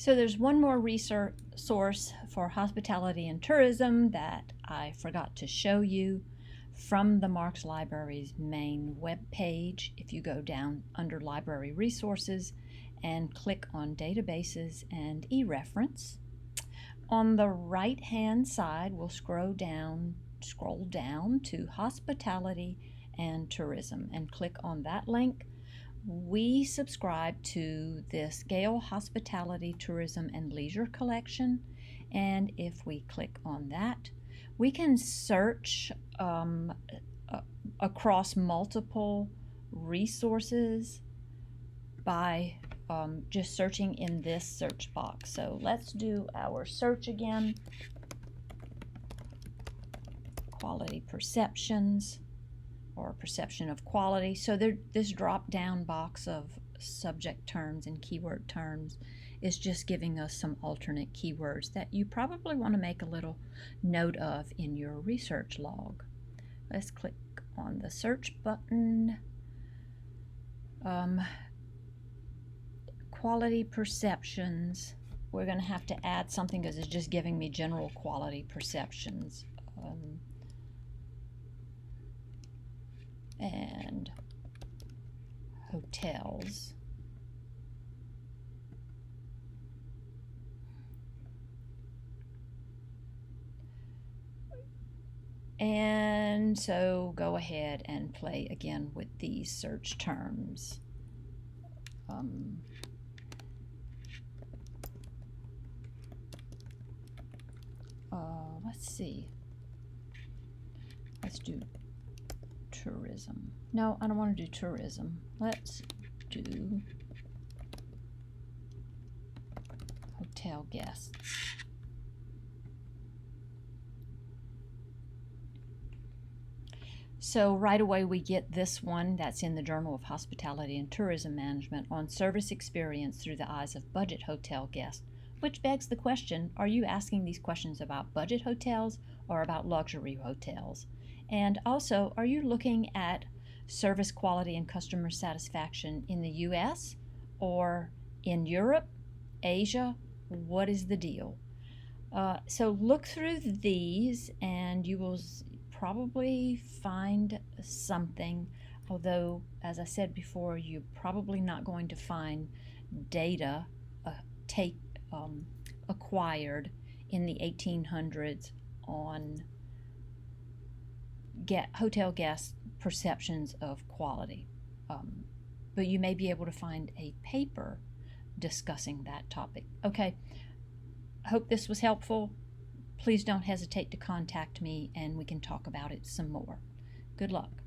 So there's one more research source for hospitality and tourism that I forgot to show you from the Marks Library's main web page. If you go down under Library Resources and click on Databases and eReference, on the right hand side we'll scroll down to Hospitality and Tourism and click on that link. We subscribe to this Gale Hospitality, Tourism, and Leisure collection, and if we click on that, we can search across multiple resources by just searching in this search box. So let's do our search again. Quality perceptions, or perception of quality. So this drop down box of subject terms and keyword terms is just giving us some alternate keywords that you probably want to make a little note of in your research log. Let's click on the search button. Quality perceptions. We're going to have to add something because it's just giving me general quality perceptions. And hotels. And so go ahead and play again with these search terms. Let's see. Let's do tourism. No, I don't want to do tourism. Let's do hotel guests. So right away we get this one that's in the Journal of Hospitality and Tourism Management on service experience through the eyes of budget hotel guests, which begs the question, are you asking these questions about budget hotels or about luxury hotels? And also, are you looking at service quality and customer satisfaction in the US or in Europe, Asia? What is the deal? So look through these and you will probably find something, although as I said before, you're probably not going to find data acquired in the 1800s on hotel guest perceptions of quality. But you may be able to find a paper discussing that topic. Okay, hope this was helpful. Please don't hesitate to contact me and we can talk about it some more. Good luck.